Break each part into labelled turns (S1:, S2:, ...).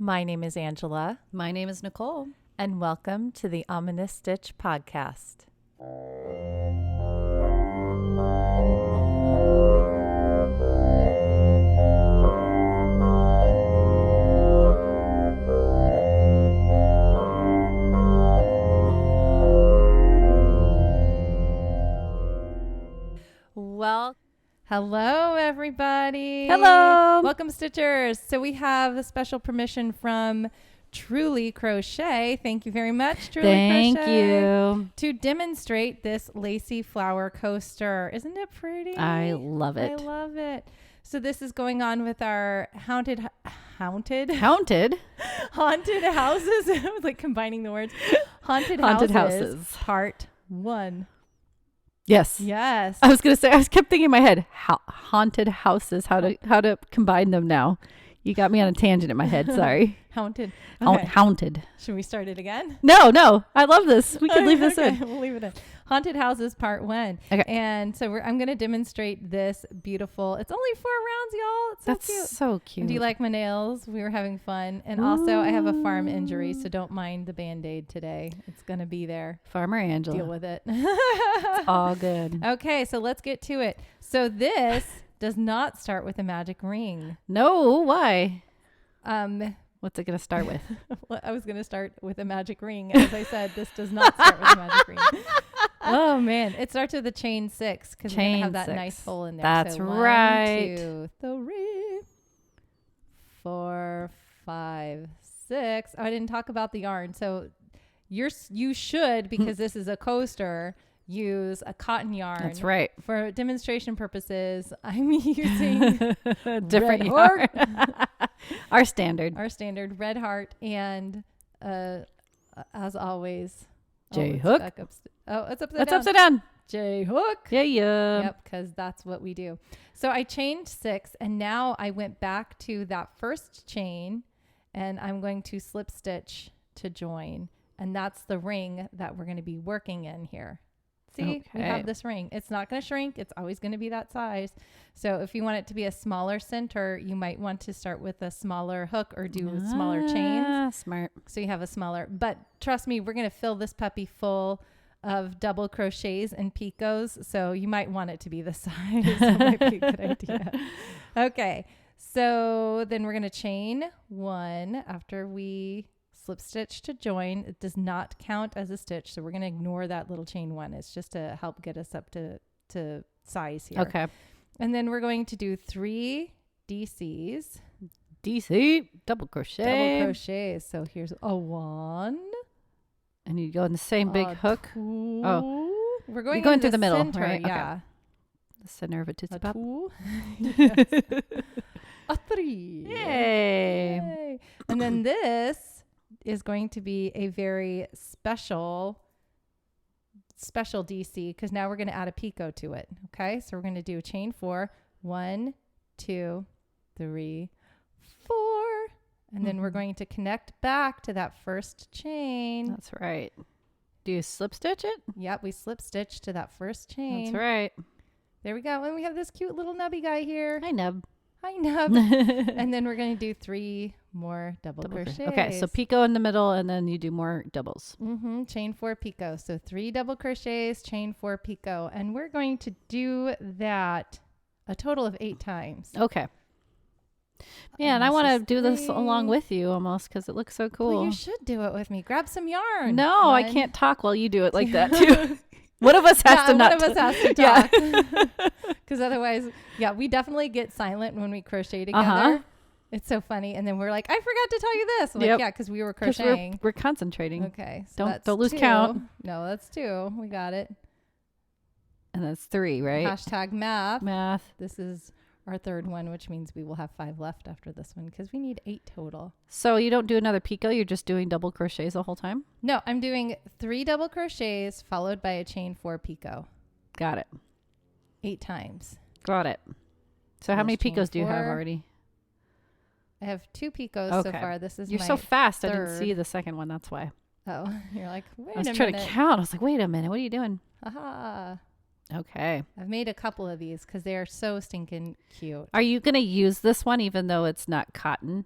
S1: My name is Angela,
S2: My name is Nicole.
S1: and welcome to the Ominous Stitch podcast. Well, hello everybody.
S2: Hello.
S1: Welcome Stitchers. So we have a special permission from Truly Crochet. Thank you very much, Truly
S2: Thank
S1: Crochet.
S2: you.
S1: To demonstrate this Lacy flower coaster. Isn't it pretty?
S2: I love it.
S1: I love it. So this is going on with our haunted
S2: Haunted
S1: houses. I was like combining the words. Haunted houses. Part 1.
S2: Yes.
S1: Yes.
S2: I was gonna say. I kept thinking in my head, haunted houses. How to combine them now? You got me on a tangent in my head. Sorry.
S1: Haunted. Okay.
S2: Haunted.
S1: Should we start it again?
S2: No. I love this. We can leave this in.
S1: We'll leave it in. Haunted houses part 1.
S2: Okay.
S1: And so I'm going to demonstrate this beautiful. It's only 4 rounds, y'all. It's so
S2: That's
S1: cute.
S2: so cute.
S1: Do you like my nails? We were having fun. And also I have a farm injury, so don't mind the Band-Aid today. It's going to be there.
S2: Farmer Angela?
S1: Deal with it.
S2: It's all good.
S1: Okay, so let's get to it. So this does not start with a magic ring.
S2: No, why?
S1: What's
S2: it gonna start with?
S1: Well, I was going to start with a magic ring. As I said, this does not start with a magic ring. Oh, man. It starts with a chain 6 because we're going to have that
S2: 6.
S1: nice hole in there.
S2: That's
S1: so
S2: right.
S1: 1, 2, 3, 4, 5, 6. Oh, I didn't talk about the yarn. So you should, because this is a coaster, use a cotton yarn.
S2: That's right.
S1: For demonstration purposes, I'm using
S2: Different
S1: Red
S2: yarn.
S1: Heart.
S2: Our standard.
S1: Our standard Red Heart, and as always,
S2: J
S1: it's
S2: hook.
S1: back up it's upside
S2: That's
S1: down.
S2: upside down.
S1: J hook.
S2: Yeah.
S1: Yep, because that's what we do. So I chained 6, and now I went back to that first chain, and I'm going to slip stitch to join, and that's the ring that we're going to be working in here. See, we have this ring. It's not going to shrink. It's always going to be that size. So if you want it to be a smaller center, you might want to start with a smaller hook or do smaller chains.
S2: Smart.
S1: So you have a smaller, but trust me, we're going to fill this puppy full of double crochets and picots. So you might want it to be the size. That might be a good idea. Okay. So then we're going to chain 1 after we slip stitch to join. It does not count as a stitch, so we're going to ignore that little chain 1. It's just to help get us up to size here.
S2: Okay.
S1: And then we're going to do 3 DCs.
S2: DC double crochet.
S1: Double crochets. So here's a 1.
S2: And you go in the same big hook.
S1: 2.
S2: Oh,
S1: we're going
S2: You're going
S1: into
S2: through the middle,
S1: center,
S2: right?
S1: Yeah.
S2: Okay. The center of a Tootsie
S1: A
S2: Pop.
S1: 2. Yes. A 3.
S2: Yay.
S1: And then this is going to be a very special DC, because now we're going to add a picot to it. Okay, so we're going to do chain 4, 1, 2, 3, 4, and then we're going to connect back to that first chain.
S2: That's right. Do you slip stitch it?
S1: Yep, we slip stitch to that first chain.
S2: That's right.
S1: There we go. And we have this cute little nubby guy here.
S2: Hi, Nub.
S1: Hi, Nub. And then we're going to do 3 more double crochets.
S2: Okay, so picot in the middle, and then you do more doubles.
S1: Chain 4 picot. So 3 double crochets, chain 4 picot. And we're going to do that a total of 8 times.
S2: Okay. Yeah, and I want to do this along with you almost because it looks so cool.
S1: Well, you should do it with me. Grab some yarn.
S2: No, I can't talk while you do it like that too. One of us has to not.
S1: One of us has to talk. Because otherwise, we definitely get silent when we crochet together. It's so funny. And then we're like, I forgot to tell you this. I'm like, yeah, because we were crocheting.
S2: We're concentrating.
S1: Okay. So
S2: don't lose
S1: 2.
S2: count.
S1: No, that's 2. We got it.
S2: And that's 3, right?
S1: Hashtag math.
S2: Math.
S1: This is our 3rd one, which means we will have 5 left after this one because we need 8 total.
S2: So you don't do another picot. You're just doing double crochets the whole time?
S1: No, I'm doing 3 double crochets followed by a chain 4 picot.
S2: Got it.
S1: 8 times.
S2: Got it. So how many picots do you have already?
S1: I have 2 picots so far. This is
S2: You're
S1: my
S2: so fast.
S1: 3rd.
S2: I didn't see the second one. That's why.
S1: Oh, you're like, wait a minute.
S2: I was trying to count. I was like, wait a minute. What are you doing?
S1: Aha.
S2: Okay.
S1: I've made a couple of these because they are so stinking cute.
S2: Are you going to use this one even though it's not cotton?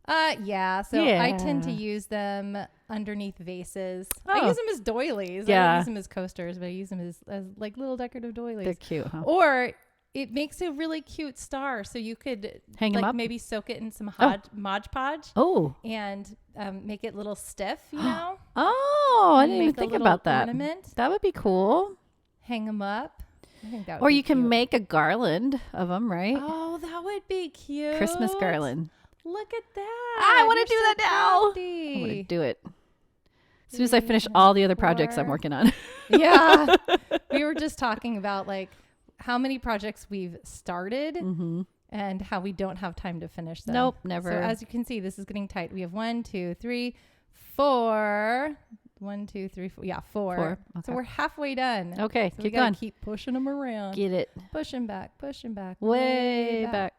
S1: Yeah. So I tend to
S2: Yeah.
S1: use them underneath vases.
S2: Oh.
S1: I use them as doilies. I
S2: Yeah.
S1: don't use them as coasters, but I use them as like little decorative doilies.
S2: They're cute, huh?
S1: Or it makes a really cute star. So you could
S2: Hang them
S1: like
S2: up?
S1: maybe soak it in some Mod Podge
S2: Oh.
S1: and make it a little stiff, you know?
S2: Oh, I
S1: And
S2: didn't even
S1: make a
S2: think
S1: little
S2: about that.
S1: ornament.
S2: That would be cool.
S1: Hang them up. I think that would
S2: Or
S1: be
S2: you can
S1: cute.
S2: make a garland of them, right?
S1: Oh, that would be cute.
S2: Christmas garland.
S1: Look at that.
S2: I want to
S1: You're
S2: do
S1: so
S2: that now.
S1: crafty.
S2: I'm going to do it. As soon as I finish all the other projects I'm
S1: 4.
S2: working on.
S1: Yeah. We were just talking about like how many projects we've started
S2: Mm-hmm.
S1: and how we don't have time to finish them.
S2: Nope, never.
S1: So as you can see, this is getting tight. We have 1, 2, 3, 4. 1, 2, 3, 4. Yeah, 4.
S2: 4.
S1: So
S2: Okay.
S1: we're halfway done.
S2: Okay,
S1: So we
S2: keep
S1: gotta
S2: going.
S1: keep pushing them around.
S2: Get it.
S1: Pushing back,
S2: Way back.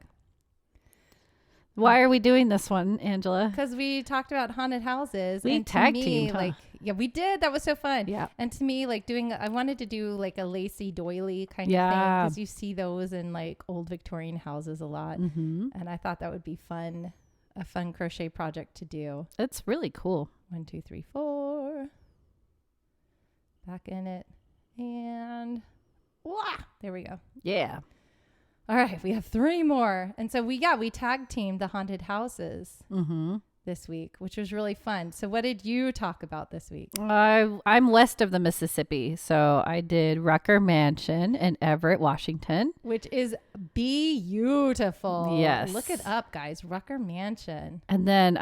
S2: Why are we doing this one, Angela?
S1: Because we talked about haunted houses.
S2: We
S1: and to
S2: tag
S1: me,
S2: teamed, huh?
S1: like, yeah, we did. That was so fun.
S2: Yeah.
S1: And to me, like I wanted to do like a Lacy doily kind of thing
S2: Yeah.
S1: because you see those in like old Victorian houses a lot.
S2: Mm-hmm.
S1: And I thought that would be fun, a fun crochet project to do.
S2: It's really cool.
S1: 1, 2, 3, 4. Back in it. And wah, there we go.
S2: Yeah.
S1: All right, we have 3 more. And so we tag teamed the haunted houses
S2: Mm-hmm.
S1: this week, which was really fun. So what did you talk about this week?
S2: I'm west of the Mississippi, so I did Rucker Mansion in Everett, Washington.
S1: Which is beautiful.
S2: Yes.
S1: Look it up, guys. Rucker Mansion.
S2: And then,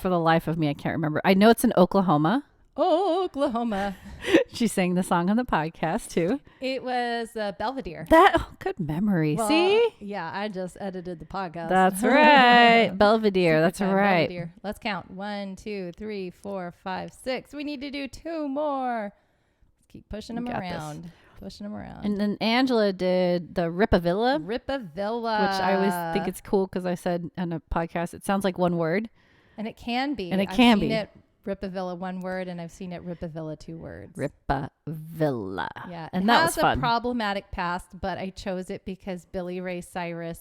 S2: for the life of me, I can't remember. I know it's in Oklahoma.
S1: Oklahoma.
S2: She sang the song on the podcast too.
S1: It was Belvedere.
S2: Good memory.
S1: Well,
S2: See?
S1: Yeah, I just edited the podcast.
S2: That's right. Belvedere.
S1: Super
S2: That's
S1: fun,
S2: right.
S1: Belvedere. Let's count. 1, 2, 3, 4, 5, 6. We need to do 2 more. Let's keep pushing them
S2: Got this.
S1: around. Pushing them around.
S2: And then Angela did the Ripavilla,
S1: Ripavilla.
S2: which I always think it's cool because I said on a podcast, it sounds like one word.
S1: And it can be.
S2: And it
S1: I've
S2: can
S1: seen
S2: be.
S1: it Ripavilla 1 word, and I've seen it Ripavilla 2 words.
S2: Ripavilla.
S1: Yeah.
S2: And
S1: it
S2: that
S1: has
S2: was fun.
S1: a problematic past, but I chose it because Billy Ray Cyrus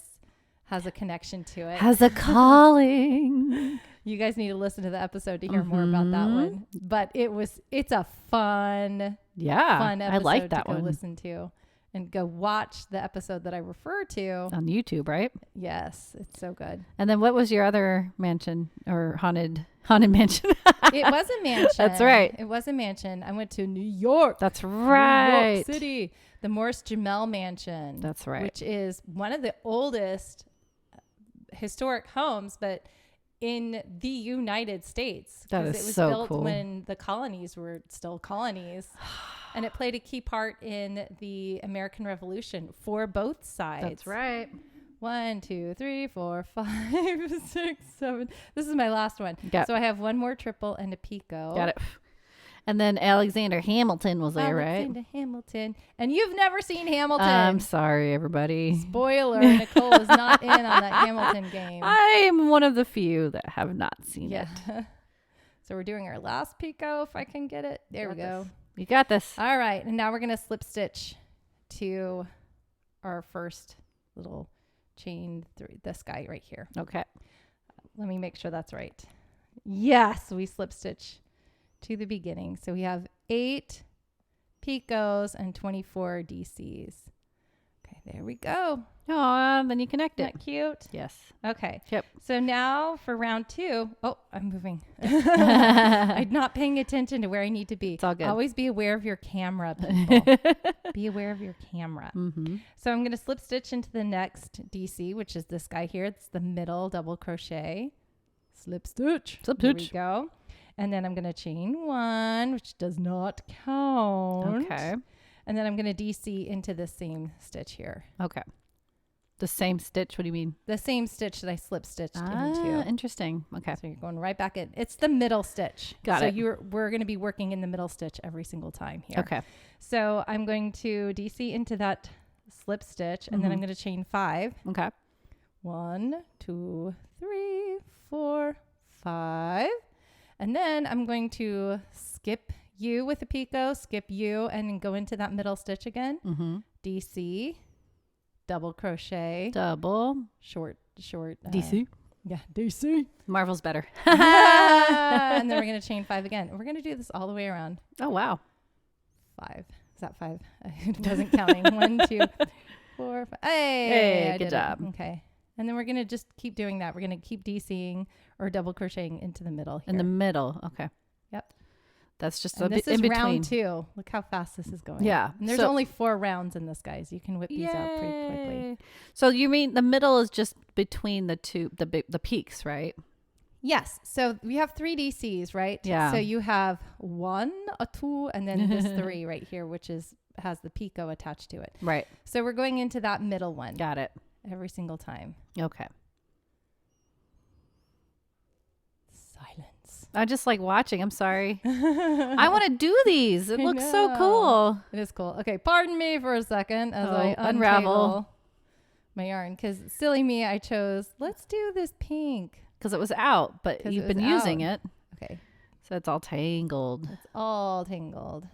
S1: has a connection to it.
S2: Has a calling.
S1: You guys need to listen to the episode to hear more about that one. But it's a fun episode
S2: I like that
S1: to go
S2: one.
S1: listen to and go watch the episode that I refer to.
S2: On YouTube, right?
S1: Yes, it's so good.
S2: And then what was your other mansion or haunted mansion?
S1: It was a mansion.
S2: That's right.
S1: It was a mansion. I went to New York.
S2: That's
S1: New
S2: right.
S1: York City. The Morse Jamel Mansion.
S2: That's right.
S1: Which is one of the oldest historic homes, but in the United States.
S2: That
S1: 'Cause
S2: is
S1: it was
S2: so
S1: built
S2: cool.
S1: when the colonies were still colonies. And it played a key part in the American Revolution for both sides.
S2: That's right.
S1: 1, 2, 3, 4, 5, 6, 7. This is my last one.
S2: Got-
S1: So I have 1 more triple and a picot.
S2: Got it. And then Alexander Hamilton was there, right?
S1: Alexander Hamilton. And you've never seen Hamilton.
S2: I'm sorry, everybody.
S1: Spoiler, Nicole is not in on that Hamilton game.
S2: I am one of the few that have not seen
S1: Yeah.
S2: it.
S1: So we're doing our last picot if I can get it. There we go.
S2: You got this.
S1: All right. And now we're going to slip stitch to our first little chain through this guy right here.
S2: Okay.
S1: Let me make sure that's right. Yes, we slip stitch to the beginning. So we have 8 picots and 24 DCs. Okay, there we go.
S2: Oh, then you connect
S1: Isn't
S2: it.
S1: that cute?
S2: Yes.
S1: Okay.
S2: Yep.
S1: So now for round 2. Oh, I'm moving. I'm not paying attention to where I need to be.
S2: It's all good.
S1: Always be aware of your camera, people. Be aware of your camera.
S2: Mm-hmm.
S1: So I'm going to slip stitch into the next DC, which is this guy here. It's the middle double crochet. Slip stitch.
S2: Slip
S1: There we
S2: stitch.
S1: go. And then I'm going to chain 1, which does not count.
S2: Okay.
S1: And then I'm going to DC into the same stitch here.
S2: Okay. The same stitch. What do you mean?
S1: The same stitch that I slip stitched into.
S2: Interesting. Okay.
S1: So you're going right back in. It's the middle stitch.
S2: Got it.
S1: So we're going to be working in the middle stitch every single time here.
S2: Okay.
S1: So I'm going to DC into that slip stitch, and then I'm going to chain 5.
S2: Okay.
S1: 1, 2, 3, 4, 5. And then I'm going to skip U with the picot, skip U, and then go into that middle stitch again.
S2: Mm-hmm.
S1: DC, double crochet,
S2: Double.
S1: short
S2: DC.
S1: Yeah, DC.
S2: Marvel's better.
S1: And then we're going to chain 5 again. We're going to do this all the way around.
S2: Oh, wow.
S1: 5. Is that 5? I wasn't counting. 1, 2, 4, 5. Hey,
S2: good job.
S1: Okay. And then we're going to just keep doing that. We're going to keep DCing or double crocheting into the middle here.
S2: In the middle. Okay.
S1: Yep.
S2: That's just
S1: and
S2: a
S1: this
S2: bit
S1: is
S2: in between.
S1: round 2. Look how fast this is going.
S2: Yeah.
S1: And there's only 4 rounds in this, guys. You can whip these out pretty quickly.
S2: So you mean the middle is just between the two, the peaks, right?
S1: Yes. So we have 3 DCs, right?
S2: Yeah.
S1: So you have 1, a 2, and then this 3 right here, which has the picot attached to it.
S2: Right.
S1: So we're going into that middle one.
S2: Got it.
S1: Every single time.
S2: Okay.
S1: Silence.
S2: I just like watching. I'm sorry. I want to do these. It looks so cool.
S1: It is cool. Okay, pardon me for a second as I
S2: unravel
S1: my yarn. Because silly me, I chose, let's do this pink.
S2: Because it was out, but you've been using it.
S1: Okay.
S2: So it's all tangled.
S1: It's all tangled.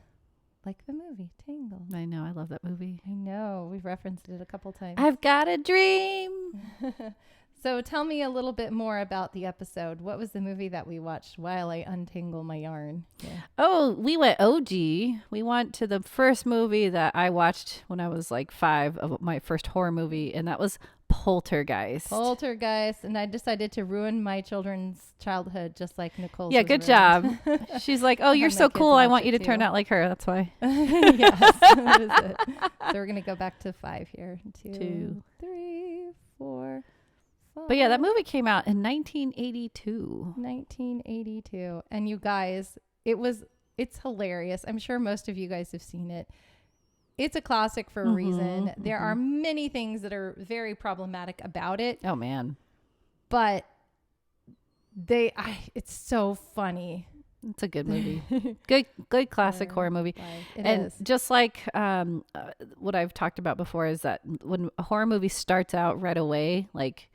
S1: Like the movie, Tangled.
S2: I know. I love that movie.
S1: I know. We've referenced it a couple times.
S2: I've got a dream.
S1: So tell me a little bit more about the episode. What was the movie that we watched while I untangle my yarn? Yeah.
S2: Oh, we went OG. We went to the first movie that I watched when I was like 5, of my first horror movie, and that was Poltergeist.
S1: Poltergeist, and I decided to ruin my children's childhood just like Nicole.
S2: Yeah, good job. She's like, oh, you're so cool. I want you to turn out like her. That's why.
S1: Yes, that is it. So we're going to go back to 5 here. 2, 3, 4, 5.
S2: But yeah, that movie came out in 1982.
S1: 1982. And you guys, it's hilarious. I'm sure most of you guys have seen it. It's a classic for a reason. There are many things that are very problematic about it.
S2: Oh man.
S1: But it's so funny.
S2: It's a good movie. good classic horror movie.
S1: It
S2: and
S1: is.
S2: just like what I've talked about before is that when a horror movie starts out right away, like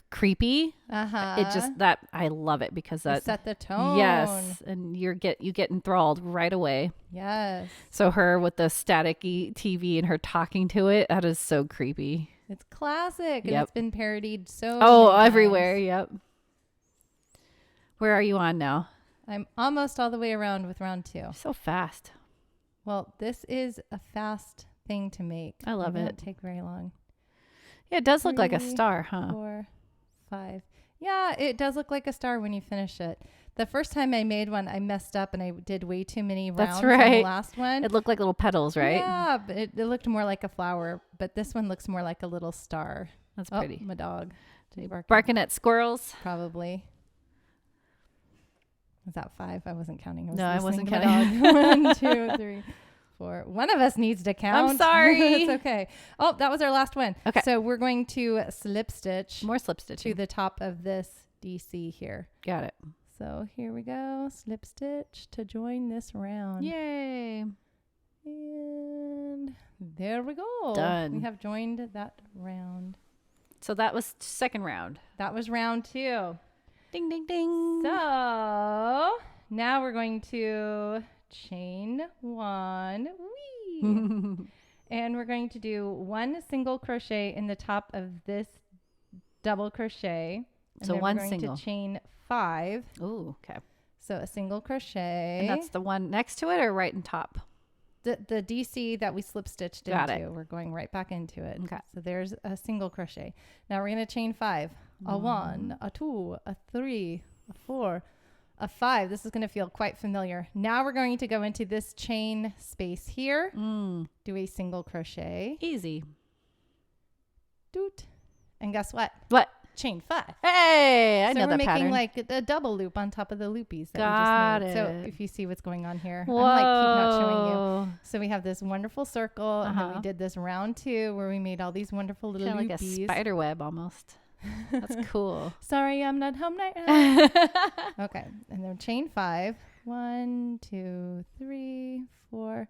S2: creepy, it just, that I love it because that
S1: set the tone.
S2: Yes, and you get enthralled right away.
S1: Yes.
S2: So her with the staticky TV and her talking to it, that is so creepy.
S1: It's classic, and it's been parodied so
S2: many
S1: times.
S2: Everywhere. Yep. Where are you on now?
S1: I'm almost all the way around with round 2.
S2: So fast.
S1: Well, this is a fast thing to make.
S2: I love it.
S1: It won't take very long.
S2: Yeah, it does look like a
S1: 3,
S2: star, huh?
S1: 4, 5. Yeah, it does look like a star when you finish it. The first time I made one, I messed up and I did way too many rounds.
S2: That's right.
S1: On the last one.
S2: It looked like little petals, right?
S1: Yeah, but it looked more like a flower. But this one looks more like a little star.
S2: That's pretty.
S1: My dog.
S2: Barking at squirrels?
S1: Probably. Was that 5? I wasn't counting.
S2: I wasn't counting.
S1: 1, 2, 3, 4. One of us needs to count.
S2: I'm sorry.
S1: It's okay. Oh, that was our last one.
S2: Okay.
S1: So we're going to slip stitch.
S2: More slip stitch
S1: to the top of this DC here.
S2: Got it.
S1: So here we go. Slip stitch to join this round.
S2: Yay.
S1: And there we go.
S2: Done.
S1: We have joined that round.
S2: So that was second round.
S1: That was round 2.
S2: Ding, ding, ding.
S1: So now we're going to chain 1. Whee! And we're going to do 1 single crochet in the top of this double crochet. And
S2: so
S1: then
S2: 1
S1: we're going
S2: single.
S1: to chain 5.
S2: Ooh, okay.
S1: So a single crochet.
S2: And that's the one next to it or right in top?
S1: The DC that we slip stitched
S2: Got
S1: into.
S2: it.
S1: We're going right back into it.
S2: Okay.
S1: So there's a single crochet. Now we're going to chain 5. A 1, a 2, a 3, a 4, a 5. This is going to feel quite familiar. Now we're going to go into this chain space here. Do a single crochet.
S2: Easy.
S1: Doot. And guess what?
S2: What?
S1: Chain 5.
S2: Hey, I know
S1: we're
S2: that
S1: making
S2: pattern.
S1: like a double loop on top of the loopies that
S2: Got
S1: we just made.
S2: it.
S1: So if you see what's going on here,
S2: Whoa.
S1: I'm like keep not showing you. So we have this wonderful circle, and then we did this round 2 where we made all these wonderful little
S2: Kinda
S1: loopies.
S2: like a spider web almost. That's cool.
S1: Sorry, I'm not home right now. Okay, and then chain 5. 1, 2, 3, 4,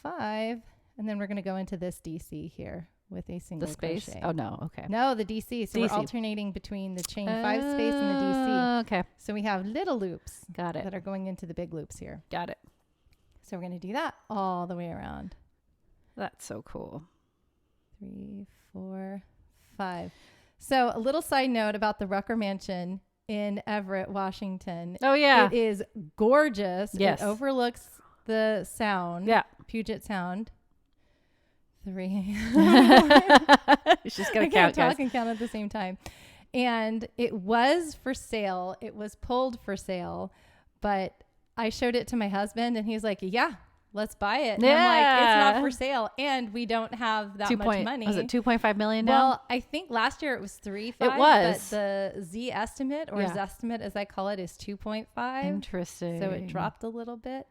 S1: 5, and then we're going to go into this DC here with a single
S2: The space?
S1: crochet.
S2: Oh, no. Okay.
S1: No, the DC. So
S2: DC.
S1: we're alternating between the chain 5 space and the DC.
S2: Okay.
S1: So we have little loops
S2: Got it.
S1: that are going into the big loops here.
S2: Got it.
S1: So we're going to do that all the way around.
S2: That's so cool.
S1: 3, 4, 5. So a little side note about the Rucker Mansion in Everett, Washington.
S2: Oh, yeah.
S1: It is gorgeous.
S2: Yes.
S1: It overlooks the sound.
S2: Yeah.
S1: Puget Sound. 3.
S2: She's going
S1: I
S2: to count,
S1: can't
S2: guys.
S1: talk and count at the same time. And it was for sale. It was pulled for sale. But I showed it to my husband and he's like, yeah, let's buy it. And I'm like, it's not for sale. And we don't have that much money.
S2: Was it 2.5 million now?
S1: Well, I think last year it was 3.5.
S2: It was.
S1: But the Z estimate or Zestimate, as I call it, is 2.5.
S2: Interesting.
S1: So it dropped a little bit.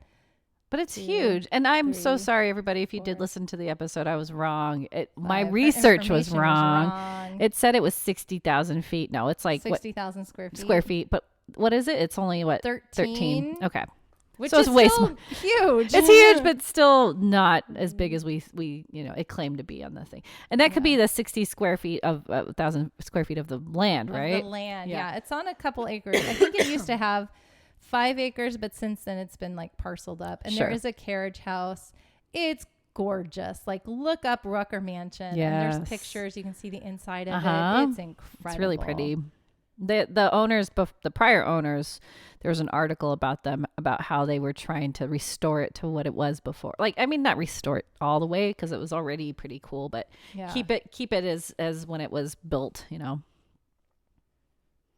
S2: But it's huge. And I'm so sorry, everybody, if you did listen to the episode. I was wrong. My research was wrong. It said it was 60,000 feet. No, it's like
S1: 60,000 square feet.
S2: Square feet. But what is it? It's only, what,
S1: 13?
S2: Okay.
S1: Which
S2: so
S1: is
S2: it's way
S1: still huge.
S2: It's huge, but still not as big as we it claimed to be on the thing. And that could be the 60 square feet of 1,000 square feet of the land, right?
S1: The land, yeah. It's on a couple acres. I think it used to have 5 acres, but since then it's been like parceled up. And there is a carriage house. It's gorgeous. Like look up Rucker Mansion.
S2: Yes.
S1: And there's pictures. You can see the inside of it. It's incredible.
S2: It's really pretty. The owners, the prior owners, there was an article about them, about how they were trying to restore it to what it was before. Like, I mean, not restore it all the way because it was already pretty cool, but keep it as when it was built, you know.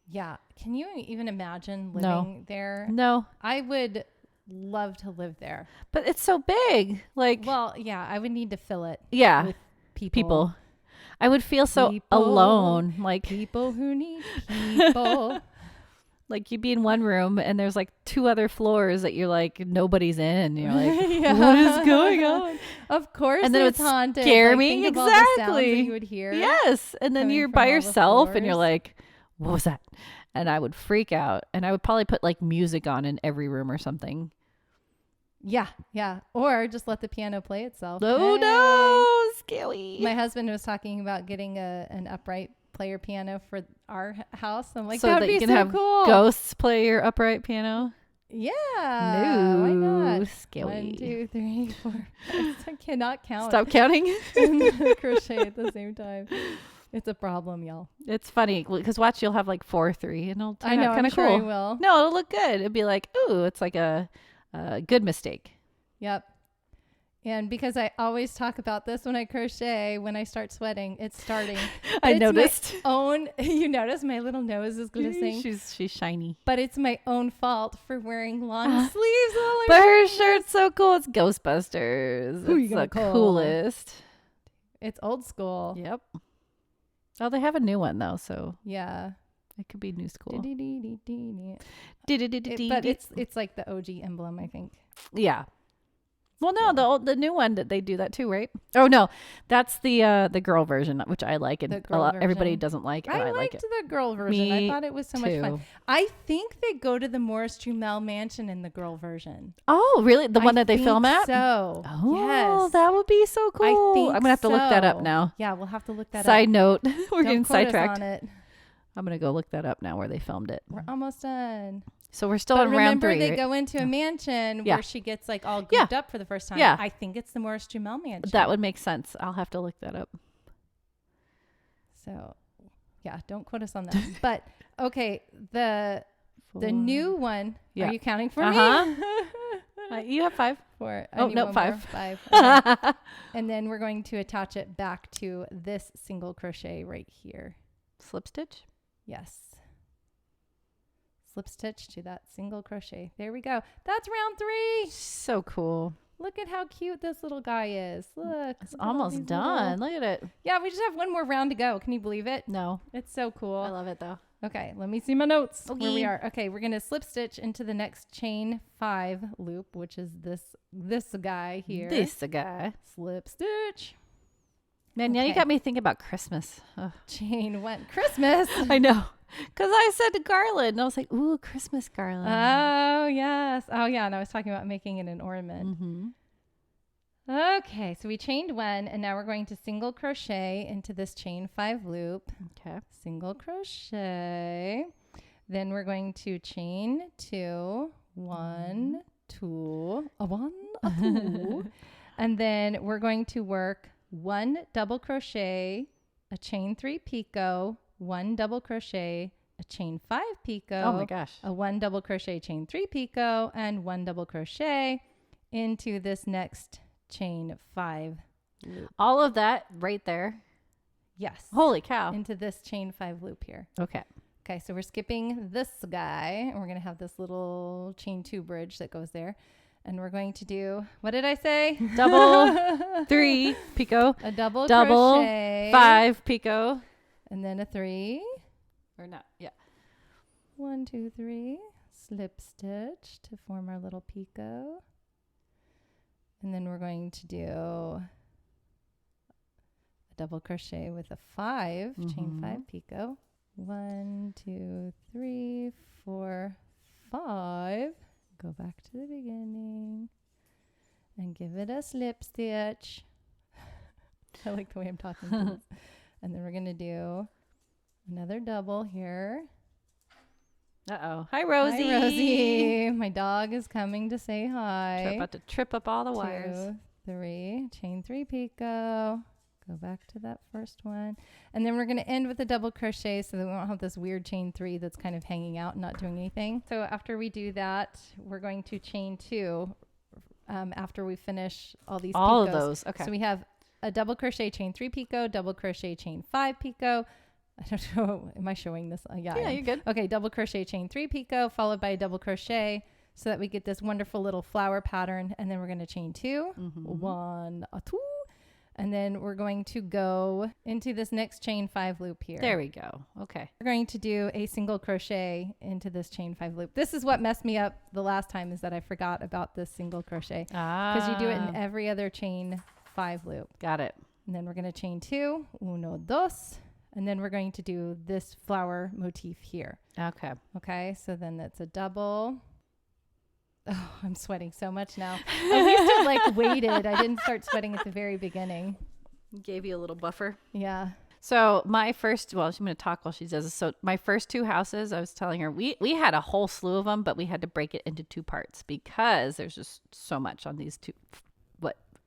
S1: Yeah. Can you even imagine living there?
S2: No.
S1: I would love to live there.
S2: But it's so big. Like,
S1: well, yeah, I would need to fill it.
S2: Yeah.
S1: With people.
S2: I would feel so alone. Like
S1: people who need people.
S2: Like you'd be in one room and there's like 2 other floors that you're like, nobody's in. You're like, what is going on?
S1: Of course,
S2: and then
S1: it's haunted.
S2: Scare
S1: like,
S2: me.
S1: Think of all the sounds that
S2: Exactly.
S1: you would hear.
S2: Yes. And then you're by yourself and you're like, what was that? And I would freak out. And I would probably put like music on in every room or something.
S1: Yeah. Yeah. Or just let the piano play itself.
S2: Oh, no. Scary.
S1: My husband was talking about getting an upright player piano for our house. I'm like,
S2: so
S1: that'd
S2: that
S1: be
S2: you can
S1: so
S2: have
S1: cool.
S2: ghosts play your upright piano.
S1: Yeah.
S2: No.
S1: Why not?
S2: Scary.
S1: 1, 2, 3, 4. I cannot count.
S2: Stop counting.
S1: And crochet at the same time. It's a problem, y'all.
S2: It's funny because watch, you'll have like 4, 3, and it'll turn out kind of
S1: sure
S2: cool.
S1: I will.
S2: No, it'll look good. It'd be like, ooh, it's like a good mistake.
S1: Yep. And because I always talk about this when I crochet, when I start sweating, it's starting.
S2: I noticed.
S1: You notice my little nose is glistening.
S2: She's shiny.
S1: But it's my own fault for wearing long sleeves.
S2: But her shirt's so cool. It's Ghostbusters.
S1: Who
S2: It's the coolest.
S1: It's old school.
S2: Yep. Oh, they have a new one though, so
S1: yeah,
S2: it could be new school.
S1: But it's like the OG emblem, I think.
S2: Yeah. Well, no, the new one that they do that too, right? Oh no, that's the girl version, which I like, and everybody doesn't like. And I like it.
S1: The girl version. I thought it was so much fun. I think they go to the Morris Jumel mansion in the girl version.
S2: Oh, really? The one that they film at?
S1: So,
S2: oh,
S1: yes,
S2: that would be so cool.
S1: I think
S2: I'm gonna have to look that up now.
S1: Yeah, we'll have to look that up.
S2: Side note, we're
S1: Don't
S2: getting
S1: quote us
S2: sidetracked.
S1: on it.
S2: I'm gonna go look that up now where they filmed it.
S1: We're almost done.
S2: So we're still in round 3.
S1: Remember, they
S2: right?
S1: go into a mansion where she gets like all gooped up for the first time.
S2: Yeah.
S1: I think it's the Morris Jumel mansion.
S2: That would make sense. I'll have to look that up.
S1: So, yeah, don't quote us on that. But okay, the new one. Yeah. Are you counting for me?
S2: You have 5.
S1: 4.
S2: Oh no, 5.
S1: 5. Okay. And then we're going to attach it back to this single crochet right here.
S2: Slip stitch.
S1: Yes. Slip stitch to that single crochet. There we go. That's round 3.
S2: So cool.
S1: Look at how cute this little guy is. Look.
S2: It's almost done. Look at it.
S1: Yeah, we just have one more round to go. Can you believe it?
S2: No.
S1: It's so cool.
S2: I love it though.
S1: Okay, let me see my notes.
S2: Okay.
S1: Where we are. Okay, we're going to slip stitch into the next chain 5 loop, which is this guy here.
S2: This guy.
S1: Slip stitch.
S2: Man, now you got me thinking about Christmas. Ugh.
S1: Chain 1. Christmas.
S2: I know. Because I said garland. And I was like, ooh, Christmas garland.
S1: Oh, yes. Oh, yeah. And I was talking about making it an ornament.
S2: Mm-hmm.
S1: Okay. So we chained 1. And now we're going to single crochet into this chain 5 loop.
S2: Okay.
S1: Single crochet. Then we're going to chain 2. 1, 2. A 1, a 2. And then we're going to work 1 double crochet, a chain 3 picot, 1 double crochet, a chain 5 picot.
S2: Oh my gosh.
S1: A 1 double crochet, chain 3 picot, and 1 double crochet into this next chain 5 loop.
S2: All of that right there.
S1: Yes.
S2: Holy cow.
S1: Into this chain 5 loop here.
S2: Okay.
S1: Okay, so we're skipping this guy, and we're going to have this little chain 2 bridge that goes there. And we're going to do, what did I say?
S2: Double 3 picot.
S1: A double
S2: crochet. 5 picot.
S1: And then a 3.
S2: Or not. Yeah.
S1: 1, 2, 3. Slip stitch to form our little picot. And then we're going to do a double crochet with a 5, chain 5 picot. 1, 2, 3, 4, 5. Go back to the beginning and give it a slip stitch. I like the way I'm talking to this. And then we're going to do another double here.
S2: Uh-oh. Hi, Rosie.
S1: Hi, Rosie. My dog is coming to say hi.
S2: We're about to trip up all the wires.
S1: 2, 3, chain 3 picot. Go back to that first one. And then we're going to end with a double crochet so that we won't have this weird chain 3 that's kind of hanging out and not doing anything. So after we do that, we're going to chain 2 after we finish all these
S2: all
S1: picots.
S2: Of those. Okay.
S1: So we have a double crochet, chain 3 picot, double crochet, chain 5 picot. I don't know. Am I showing this?
S2: Yeah, you're good.
S1: Okay. Double crochet, chain 3 picot, followed by a double crochet so that we get this wonderful little flower pattern. And then we're going to chain 2, 1, 2. And then we're going to go into this next chain 5 loop here.
S2: There we go. Okay.
S1: We're going to do a single crochet into this chain 5 loop. This is what messed me up the last time, is that I forgot about this single crochet. Because you do it in every other chain 5 loop.
S2: Got it.
S1: And then we're going to chain 2, 1, 2. And then we're going to do this flower motif here.
S2: Okay.
S1: Okay. So then that's a double. Oh, I'm sweating so much now. At least it like waited. I didn't start sweating at the very beginning.
S2: Gave you a little buffer.
S1: Yeah.
S2: So my first, well, I'm going to talk while she does this. So my first 2 houses, I was telling her, we had a whole slew of them, but we had to break it into 2 parts because there's just so much on these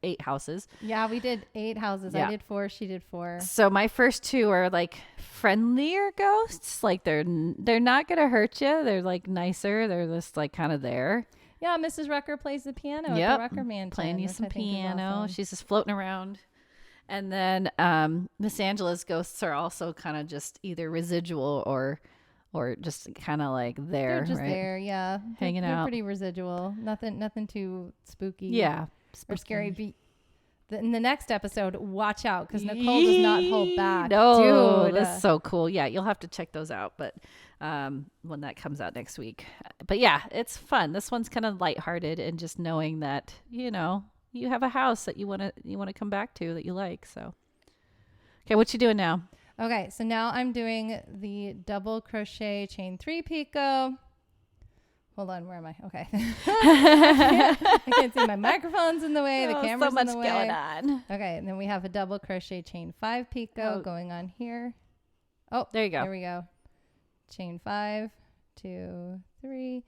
S2: 8 houses.
S1: Yeah, we did 8 houses.
S2: Yeah.
S1: I did 4. She did 4.
S2: So my first 2 are like friendlier ghosts. Like they're not going to hurt you. They're like nicer. They're just like kind of there.
S1: Yeah, Mrs. Rucker plays the piano at the Rucker Mansion.
S2: Playing you some piano.
S1: Awesome.
S2: She's just floating around. And then Miss Angela's ghosts are also kind of just either residual or just kind of like there.
S1: They're just
S2: right?
S1: there, yeah.
S2: Hanging
S1: they're
S2: out.
S1: Pretty residual. Nothing too spooky.
S2: Yeah.
S1: Or scary. In the next episode, watch out because Nicole does not hold back.
S2: No,
S1: Dude.
S2: that's so cool. Yeah, you'll have to check those out, but when that comes out next week. But yeah, it's fun. This one's kind of lighthearted and just knowing that, you have a house that you want to come back to that you like. So, okay, what you doing now?
S1: Okay, so now I'm doing the double crochet, chain 3 picot. Hold on, where am I? Okay. I can't see, my microphone's in the way, the camera's
S2: so much
S1: in the way.
S2: going on.
S1: Okay, and then we have a double crochet, chain 5 picot going on here. Oh,
S2: there you go.
S1: There we go. Chain 5, 2, 3,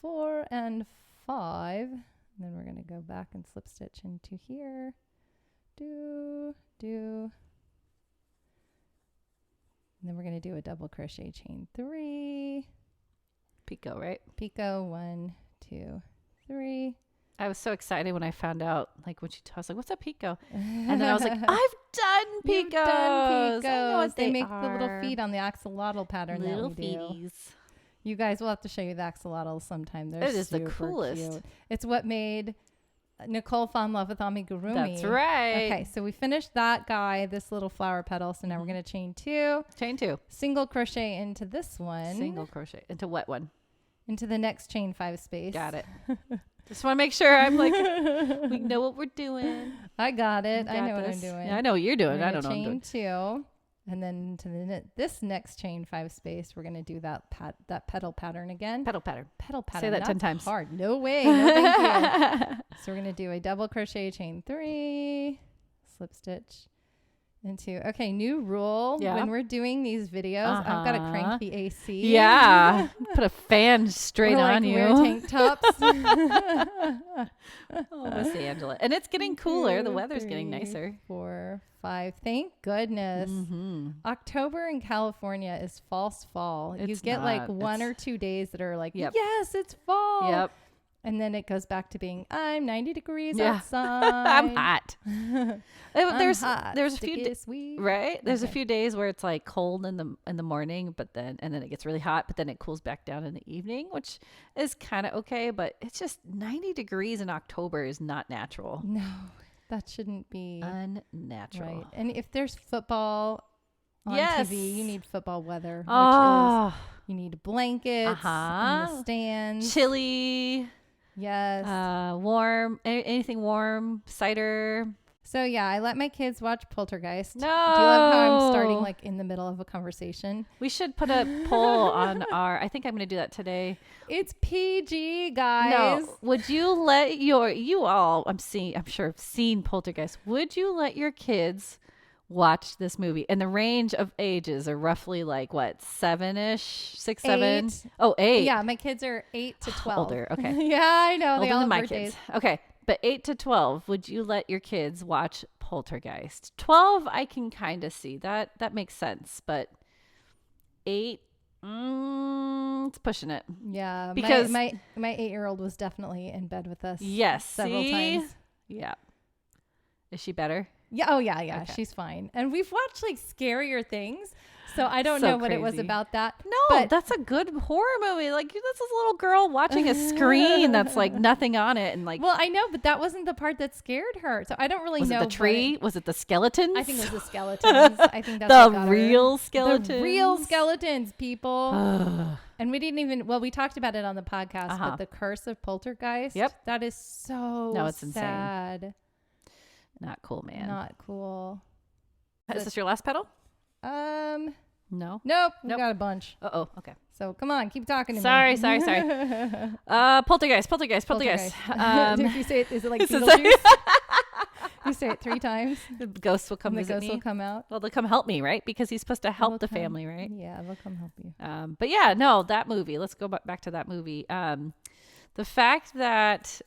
S1: 4, and 5. And then we're going to go back and slip stitch into here. Do. And then we're going to do a double crochet, chain 3.
S2: Picot, right?
S1: Picot, 1, 2, 3.
S2: I was so excited when I found out, like when she told us, like, what's a picot? And then I was like, I've done picots.
S1: You've done
S2: I know what
S1: they make
S2: are.
S1: the little feet on the axolotl pattern
S2: Little
S1: that we do.
S2: feeties.
S1: You guys will have to show you the axolotls sometime. They're
S2: It is the
S1: super
S2: coolest.
S1: cute. It's what made Nicole fall in love with amigurumi.
S2: That's right.
S1: Okay, so we finished that guy, this little flower petal. So now we're going to chain 2.
S2: Chain 2.
S1: Single crochet into this one.
S2: Single crochet. Into what one?
S1: Into the next chain 5 space.
S2: Got it. Just want to make sure I'm like, we know what we're doing.
S1: I got it.
S2: Got
S1: I know what I'm
S2: this.
S1: doing.
S2: Yeah, I know what you're doing.
S1: We're
S2: I
S1: gonna
S2: don't know what I'm
S1: chain
S2: doing.
S1: 2. And then to this next chain 5 space, we're going to do that petal pattern again.
S2: Petal pattern.
S1: Petal pattern.
S2: Say that 10
S1: That's
S2: times.
S1: hard. No way. No thank you. So we're going to do a double crochet, chain 3, slip stitch Okay, new rule.
S2: Yeah.
S1: When we're doing these videos, I've got to crank the AC.
S2: Yeah. Put a fan straight
S1: or, like,
S2: on you.
S1: wear tank tops.
S2: Oh, Miss Angela. And it's getting cooler. The weather's getting
S1: 3,
S2: nicer.
S1: 4, 5. Thank goodness.
S2: Mm-hmm.
S1: October in California is false fall. You
S2: It's
S1: get like
S2: not.
S1: 1 or 2 days that are like,
S2: Yep.
S1: yes, it's fall.
S2: Yep.
S1: And then it goes back to being, I'm 90 degrees
S2: Yeah.
S1: outside.
S2: I'm hot. There's
S1: hot.
S2: a few
S1: Sticky sweet.
S2: right. There's a
S1: Okay.
S2: few days where it's like cold in the morning, but then it gets really hot, but then it cools back down in the evening, which is kind of okay. But it's just 90 degrees in October is not natural.
S1: No, that shouldn't be
S2: Unnatural.
S1: right. And if there's football on
S2: Yes.
S1: TV, you need football weather, which
S2: Oh,
S1: is you need blankets in
S2: Uh-huh.
S1: the stands.
S2: chili,
S1: Yes.
S2: warm, anything warm, cider.
S1: So yeah, I let my kids watch Poltergeist.
S2: No.
S1: Do you love how I'm starting like in the middle of a conversation?
S2: We should put a poll on our, I think I'm going to do that today.
S1: It's PG, guys.
S2: No, would you let you all, I'm sure have seen Poltergeist. Would you let your kids watch this movie? And the range of ages are roughly like what, 7-ish, 6, 7?
S1: 8.
S2: Oh, 8.
S1: Yeah, my kids are 8 to 12.
S2: Older, okay.
S1: Yeah, I know. They
S2: Older
S1: all
S2: than
S1: have
S2: my
S1: birthdays.
S2: kids. Okay. But 8 to 12, would you let your kids watch Poltergeist? 12, I can kind of see that. That makes sense. But 8, it's pushing it.
S1: Yeah,
S2: Because-
S1: my 8-year-old was definitely in bed with us.
S2: Yes.
S1: several
S2: see?
S1: times.
S2: Yeah. Is she better?
S1: Yeah. Oh yeah, yeah.
S2: Okay.
S1: She's fine. And we've watched like scarier things, so I don't
S2: So
S1: know what it was
S2: crazy.
S1: about that.
S2: No,
S1: But-
S2: that's a good horror movie. Like, that's this little girl watching a screen that's like nothing on it. And like,
S1: Well, I know, but that wasn't the part that scared her. So I don't really
S2: was
S1: know.
S2: it the tree? Was it the skeletons?
S1: I think it was the skeletons. I think that's what
S2: the
S1: got
S2: real
S1: her.
S2: skeletons.
S1: The real skeletons, people.
S2: Ugh.
S1: And we didn't even, well, we talked about it on the podcast,
S2: Uh-huh.
S1: but the curse of Poltergeist.
S2: Yep.
S1: That is so
S2: No, it's insane.
S1: sad.
S2: Not cool, man.
S1: Not cool.
S2: Is this your last pedal?
S1: No.
S2: No.
S1: Nope. We
S2: Nope.
S1: got a bunch.
S2: Oh, okay.
S1: So come on, keep talking to
S2: Sorry.
S1: me.
S2: Poltergeist.
S1: Poltergeist. If you say it, is it like
S2: This is-
S1: Beetlejuice? You say it 3 times,
S2: The ghosts will come
S1: and the
S2: visit
S1: ghost
S2: me.
S1: will come out.
S2: Well, they'll come help me, right? Because he's supposed to help
S1: They'll
S2: the
S1: come.
S2: family, right?
S1: Yeah, they'll come help you.
S2: But yeah, no, that movie. Let's go back to that movie. The fact that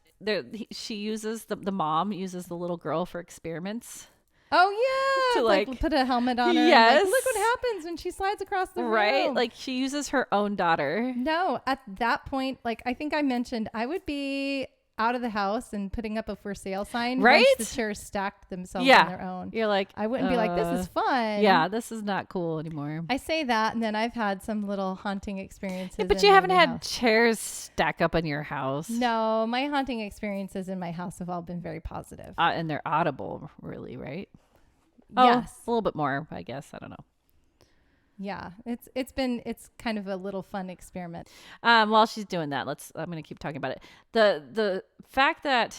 S2: she uses the mom uses the little girl for experiments.
S1: Oh yeah,
S2: To,
S1: like,
S2: like-
S1: put a helmet on her.
S2: Yes.
S1: And, like, look what happens when she slides across the
S2: Right?
S1: room.
S2: Like she uses her own daughter.
S1: No, at that point, like I think I mentioned, I would be out of the house and putting up a for sale sign.
S2: Right?
S1: Once the chairs stacked themselves
S2: Yeah.
S1: on their own.
S2: You're like,
S1: I wouldn't be like, this is fun.
S2: yeah, this is not cool anymore.
S1: I say that, and then I've had some little haunting experiences.
S2: Yeah, but
S1: in
S2: you
S1: my
S2: haven't
S1: new
S2: had
S1: house.
S2: chairs stack up in your house.
S1: No, my haunting experiences in my house have all been very positive.
S2: And they're audible, really, right?
S1: Yes.
S2: Oh, a little bit more, I guess. I don't know.
S1: Yeah. It's kind of a little fun experiment.
S2: While she's doing that, I'm going to keep talking about it. The fact that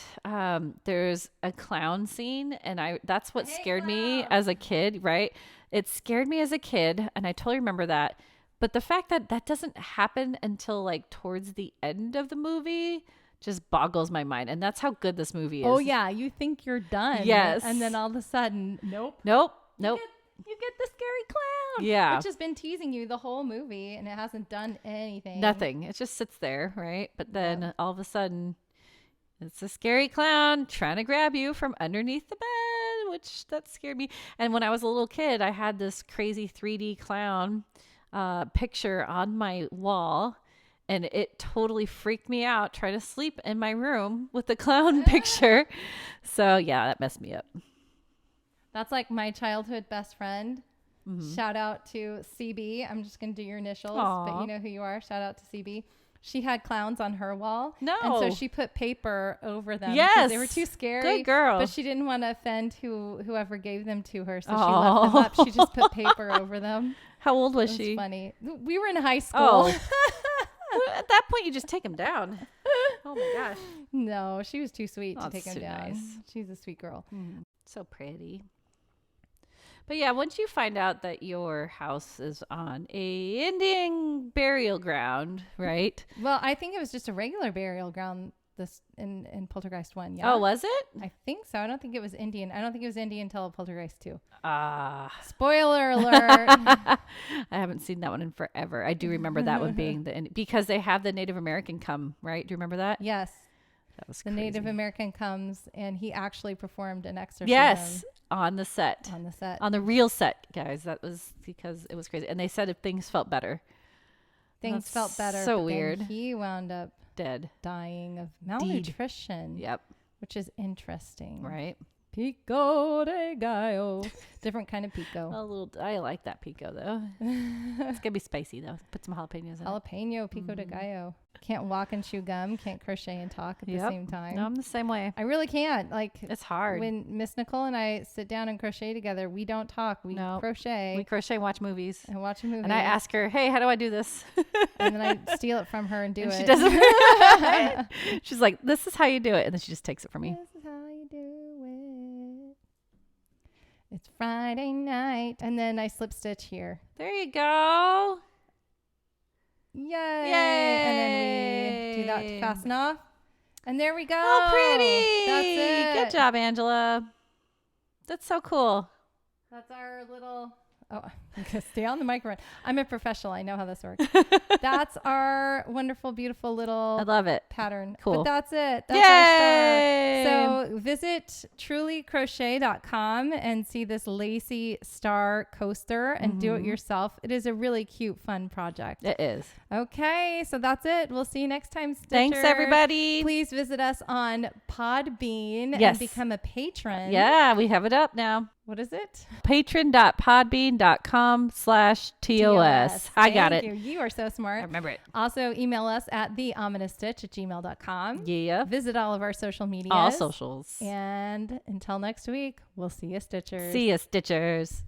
S2: there's a clown scene, and that's what scared me as a kid, right? It scared me as a kid, and I totally remember that. But the fact that that doesn't happen until like towards the end of the movie just boggles my mind. And that's how good this movie is.
S1: Oh yeah, you think you're done.
S2: Yes.
S1: And then all of a sudden, nope.
S2: Nope.
S1: You get the scary clown.
S2: Yeah.
S1: It's just been teasing you the whole movie, and it hasn't done anything.
S2: Nothing. It just sits there, right? But then all of a sudden, it's a scary clown trying to grab you from underneath the bed, which that scared me. And when I was a little kid, I had this crazy 3D clown picture on my wall, and it totally freaked me out trying to sleep in my room with the clown picture. So yeah, that messed me up.
S1: That's like my childhood best friend. Shout out to CB. I'm just going to do your initials, but
S2: Aw.
S1: you know who you are. Shout out to CB. She had clowns on her wall.
S2: No.
S1: And so she put paper over them. 'cause
S2: Yes.
S1: They were too scary.
S2: Good girl.
S1: But she didn't want to offend whoever gave them to her. So she
S2: Aw.
S1: left them up. She just put paper over them.
S2: How old
S1: It
S2: was
S1: was
S2: she?
S1: funny. We were in high school.
S2: Oh. At that point, you just take him down. Oh my gosh.
S1: No, she was too sweet
S2: Oh,
S1: to take
S2: that's
S1: him
S2: too
S1: down.
S2: nice.
S1: She's a sweet girl.
S2: So pretty. But yeah, once you find out that your house is on a Indian burial ground, right?
S1: Well, I think it was just a regular burial ground this in Poltergeist 1. Yeah.
S2: Oh, was it?
S1: I think so. I don't think it was Indian. I don't think it was Indian until Poltergeist 2.
S2: Spoiler
S1: alert.
S2: I haven't seen that one in forever. I do remember that one being because they have the Native American come, right? Do you remember that?
S1: Yes.
S2: That was
S1: the
S2: crazy.
S1: Native American comes and he actually performed an exorcism.
S2: Yes, on the set. On the real set, guys. That was because it was crazy. And they said if things felt better.
S1: Things felt better.
S2: So
S1: but
S2: weird.
S1: Then he wound up
S2: dead,
S1: dying of malnutrition.
S2: Yep.
S1: Which is interesting.
S2: Right.
S1: Pico de gallo. Different kind of pico.
S2: I like that pico though. It's gonna be spicy though. Put some jalapenos in
S1: Jalapeno pico de gallo. Can't walk and chew gum. Can't crochet and talk at the same time.
S2: No, I'm the same way.
S1: I really can't. Like,
S2: it's hard.
S1: When Miss Nicole and I sit down and crochet together, we don't talk. We crochet.
S2: We crochet and watch movies.
S1: And watch a movie.
S2: And I ask her, hey, how do I do this?
S1: And then I steal it from her and do it.
S2: She doesn't. She's like, this is how you do it. And then she just takes it from me.
S1: This is how you do it. It's Friday night. And then I slip stitch here.
S2: There you go.
S1: Yay.
S2: Yay.
S1: And then we do that to fasten off. And there we go.
S2: Oh, pretty.
S1: That's it.
S2: Good job, Angela. That's so cool.
S1: That's our little... Oh, I'm going to stay on the microphone. I'm a professional. I know how this works. That's our wonderful, beautiful little
S2: I love it.
S1: pattern.
S2: Cool.
S1: But that's it. That's
S2: Yay!
S1: our star. So visit trulycrochet.com and see this Lacy star coaster and do it yourself. It is a really cute, fun project.
S2: It is.
S1: Okay, so that's it. We'll see you next time, Stitcher.
S2: Thanks, everybody.
S1: Please visit us on Podbean and become a patron.
S2: Yeah, we have it up now.
S1: What is it?
S2: patron.podbean.com/TOS. I got it.
S1: You are so smart.
S2: I remember it.
S1: Also, email us at theominousstitch@gmail.com.
S2: Yeah.
S1: Visit all of our social media.
S2: All socials.
S1: And until next week, we'll see you, Stitchers.
S2: See you, Stitchers.